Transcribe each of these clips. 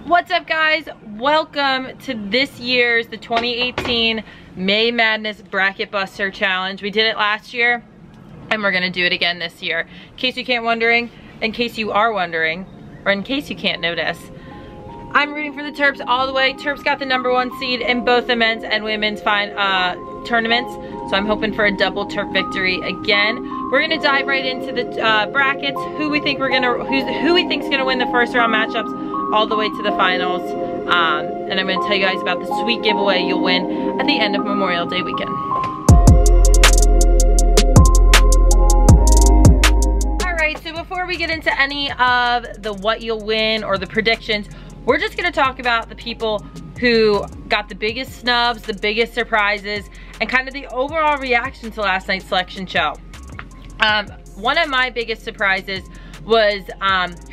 What's up, guys? Welcome to this year's, the 2018 May Madness Bracket Buster Challenge. We did it last year, and we're gonna do it again this year. In case you are wondering, or in case you can't notice, I'm rooting for the Terps all the way. Terps got the #1 seed in both the men's and women's tournaments, so I'm hoping for a double Terp victory again. We're gonna dive right into the brackets, who we think's gonna win the first round matchups all the way to the finals, and I'm gonna tell you guys about the sweet giveaway you'll win at the end of Memorial Day weekend. Alright, so before we get into any of the what you'll win or the predictions, we're just gonna talk about the people who got the biggest snubs, the biggest surprises, and kind of the overall reaction to last night's selection show. One of my biggest surprises was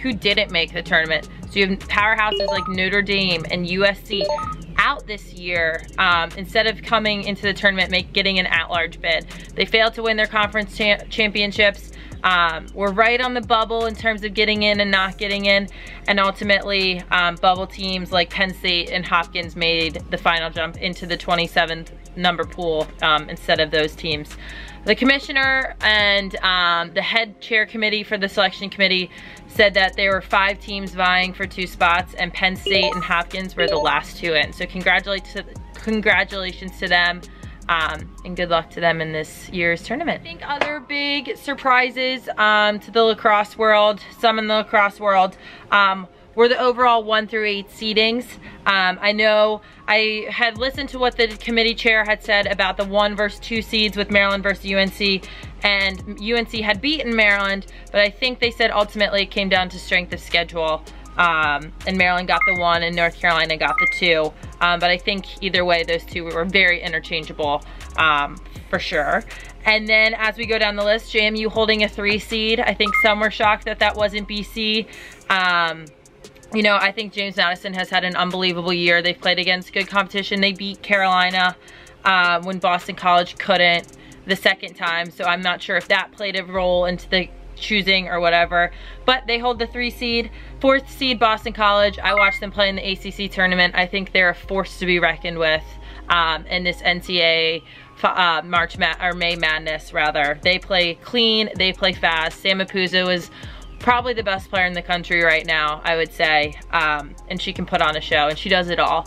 who didn't make the tournament. So you have powerhouses like Notre Dame and USC out this year, instead of coming into the tournament getting an at-large bid. They failed to win their conference championships. We're right on the bubble in terms of getting in and not getting in, and ultimately bubble teams like Penn State and Hopkins made the final jump into the 27th number pool instead of those teams. The commissioner and the head chair committee for the selection committee said that there were 5 teams vying for 2 spots, and Penn State and Hopkins were the last 2 in. So congratulations to them, and good luck to them in this year's tournament. I think other big surprises to the lacrosse world, some in the lacrosse world, were the overall 1 through 8 seedings. I know I had listened to what the committee chair had said about the 1 versus 2 seeds with Maryland versus UNC, and UNC had beaten Maryland, but I think they said ultimately it came down to strength of schedule, and Maryland got the 1 and North Carolina got the 2. But I think either way, those 2 were very interchangeable for sure. And then as we go down the list, JMU holding a 3 seed. I think some were shocked that that wasn't BC. You know, I think James Madison has had an unbelievable year. They've played against good competition. They beat Carolina when Boston College couldn't the second time. So I'm not sure if that played a role into the choosing or whatever. But they hold the 3 seed. 4th seed Boston College. I watched them play in the ACC tournament. I think they're a force to be reckoned with in this NCAA May Madness rather. They play clean. They play fast. Sam Mapuzo is probably the best player in the country right now, I would say, and she can put on a show, and she does it all.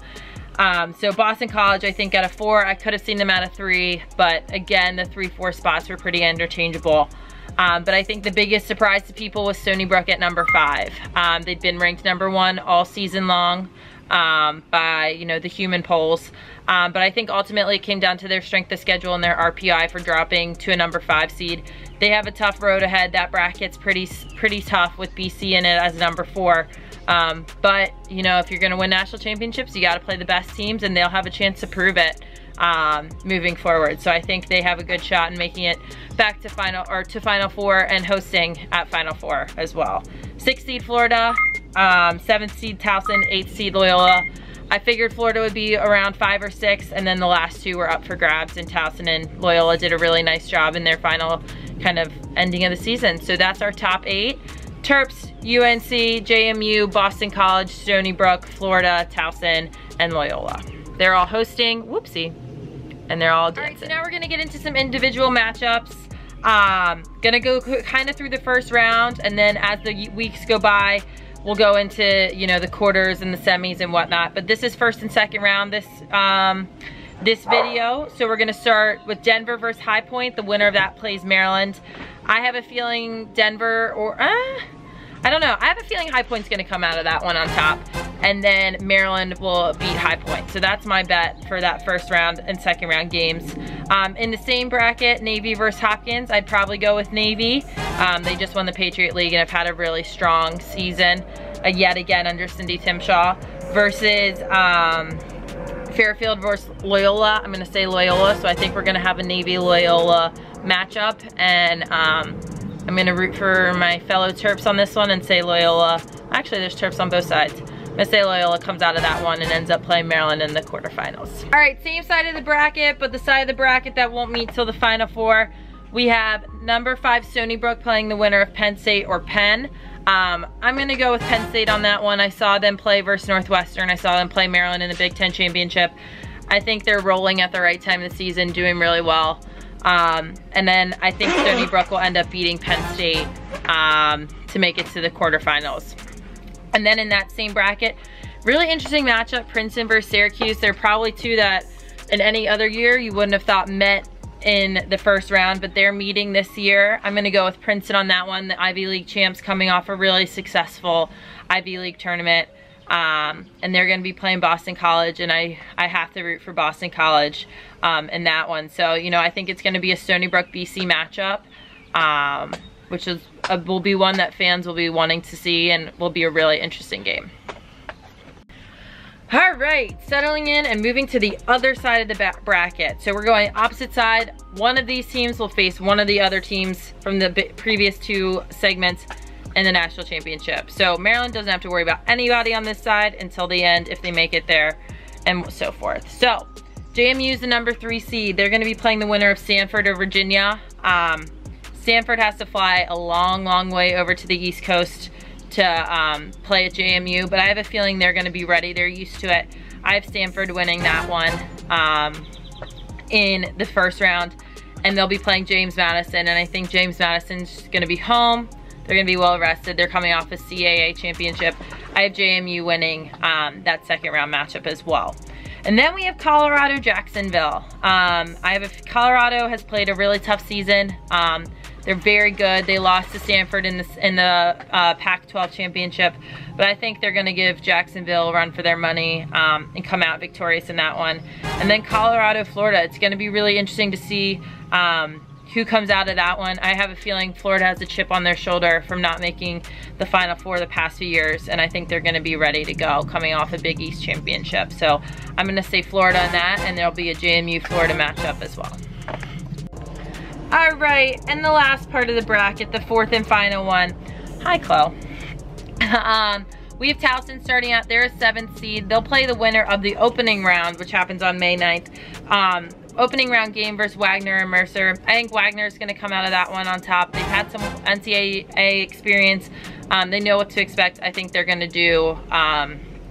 So Boston College, I think, at a 4. I could have seen them at a 3, but again, the 3-4 spots were pretty interchangeable. But I think the biggest surprise to people was Stony Brook at number 5. They'd been ranked #1 all season long by, you know, the human polls. But I think ultimately it came down to their strength of schedule and their RPI for dropping to a number 5 seed. They have a tough road ahead. That bracket's pretty tough with BC in it as number 4. But, you know, if you're gonna win national championships, you gotta play the best teams, and they'll have a chance to prove it moving forward. So I think they have a good shot in making it back to Final 4 and hosting at Final 4 as well. 6th seed Florida, 7th seed Towson, 8th seed Loyola. I figured Florida would be around 5 or 6, and then the last 2 were up for grabs, and Towson and Loyola did a really nice job in their final kind of ending of the season. So that's our top 8. Terps, UNC, JMU, Boston College, Stony Brook, Florida, Towson, and Loyola. They're all hosting, whoopsie, and they're all dancing. All right, so now we're gonna get into some individual matchups. Gonna go kind of through the first round, and then as the weeks go by, we'll go into, you know, the quarters and the semis and whatnot. But this is first and second round, this video. So we're gonna start with Denver versus High Point. The winner of that plays Maryland. I have a feeling Denver, or I don't know. I have a feeling High Point's gonna come out of that one on top, and then Maryland will beat High Point. So that's my bet for that first round and second round games. In the same bracket, Navy versus Hopkins, I'd probably go with Navy. They just won the Patriot League and have had a really strong season, yet again under Cindy Timshaw, versus Fairfield versus Loyola. I'm gonna say Loyola, so I think we're gonna have a Navy-Loyola matchup, and I'm gonna root for my fellow Terps on this one and say Loyola. Actually, there's Terps on both sides. I'm gonna say Loyola comes out of that one and ends up playing Maryland in the quarterfinals. All right, same side of the bracket, but the side of the bracket that won't meet till the Final 4. We have number 5 Stony Brook playing the winner of Penn State or Penn. I'm gonna go with Penn State on that one. I saw them play versus Northwestern. I saw them play Maryland in the Big Ten Championship. I think they're rolling at the right time of the season, doing really well. And then I think Stony Brook will end up beating Penn State to make it to the quarterfinals. And then in that same bracket, really interesting matchup, Princeton versus Syracuse. They're probably two that in any other year you wouldn't have thought met in the first round, but they're meeting this year. I'm gonna go with Princeton on that one. The Ivy League champs coming off a really successful Ivy League tournament. And they're gonna be playing Boston College, and I have to root for Boston College in that one. So, you know, I think it's gonna be a Stony Brook BC matchup, which will be one that fans will be wanting to see and will be a really interesting game. All right, settling in and moving to the other side of the bracket. So we're going opposite side. One of these teams will face one of the other teams from the previous two segments in the national championship. So Maryland doesn't have to worry about anybody on this side until the end if they make it there and so forth. So JMU is the number 3 seed. They're gonna be playing the winner of Stanford or Virginia. Stanford has to fly a long, long way over to the East Coast to play at JMU, but I have a feeling they're gonna be ready. They're used to it. I have Stanford winning that one in the first round, and they'll be playing James Madison, and I think James Madison's gonna be home. They're gonna be well rested. They're coming off a CAA championship. I have JMU winning that second round matchup as well. And then we have Colorado, Jacksonville. Colorado has played a really tough season. They're very good. They lost to Stanford in the Pac-12 championship, but I think they're gonna give Jacksonville a run for their money and come out victorious in that one. And then Colorado, Florida. It's gonna be really interesting to see who comes out of that one. I have a feeling Florida has a chip on their shoulder from not making the Final Four the past few years, and I think they're gonna be ready to go coming off a Big East championship. So I'm gonna say Florida in that, and there'll be a JMU Florida matchup as well. All right, and the last part of the bracket, the fourth and final one. Hi, Chloe. We have Towson starting out. They're a 7th seed. They'll play the winner of the opening round, which happens on May 9th. Opening round game versus Wagner and Mercer. I think Wagner is gonna come out of that one on top. They've had some NCAA experience. They know what to expect. I think they're gonna do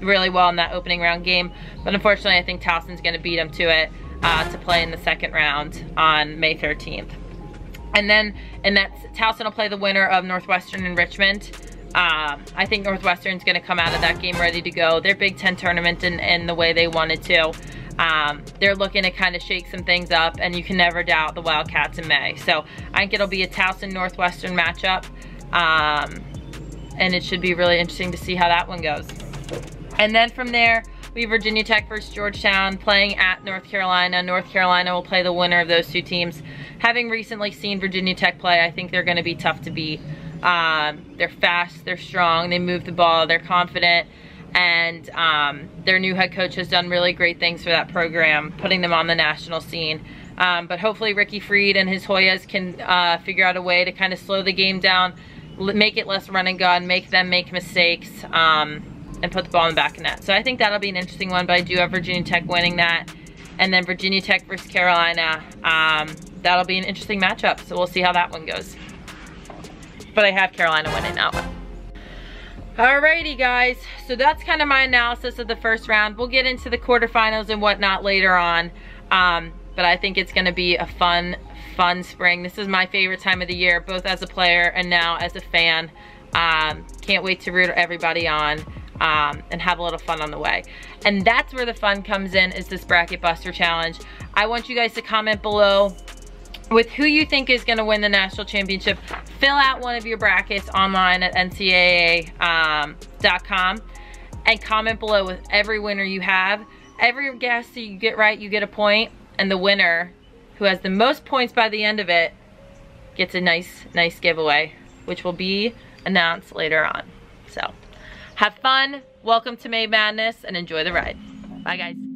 really well in that opening round game. But unfortunately, I think Towson's gonna beat them to it to play in the second round on May 13th. And then, Towson will play the winner of Northwestern and Richmond. I think Northwestern's gonna come out of that game ready to go. Their Big Ten tournament in the way they wanted to. They're looking to kind of shake some things up, and you can never doubt the Wildcats in May. So I think it'll be a Towson-Northwestern matchup, and it should be really interesting to see how that one goes. And then from there, we have Virginia Tech versus Georgetown playing at North Carolina. North Carolina will play the winner of those two teams. Having recently seen Virginia Tech play, I think they're gonna be tough to beat. They're fast, they're strong, they move the ball, they're confident, and their new head coach has done really great things for that program, putting them on the national scene. But hopefully Ricky Freed and his Hoyas can figure out a way to kind of slow the game down, make it less run and gun, make them make mistakes, and put the ball in the back of net. So I think that'll be an interesting one, but I do have Virginia Tech winning that. And then Virginia Tech versus Carolina, that'll be an interesting matchup, so we'll see how that one goes. But I have Carolina winning that one. Alrighty guys, so that's kind of my analysis of the first round. We'll get into the quarterfinals and whatnot later on, but I think it's gonna be a fun spring. This is my favorite time of the year, both as a player and now as a fan. Can't wait to root everybody on and have a little fun on the way. And that's where the fun comes in, is this Bracket Buster Challenge. I want you guys to comment below with who you think is gonna win the national championship. Fill out one of your brackets online at ncaa.com and comment below with every winner you have. Every guess that you get right, you get a point, and the winner who has the most points by the end of it gets a nice giveaway, which will be announced later on. So have fun, welcome to May Madness, and enjoy the ride. Bye guys.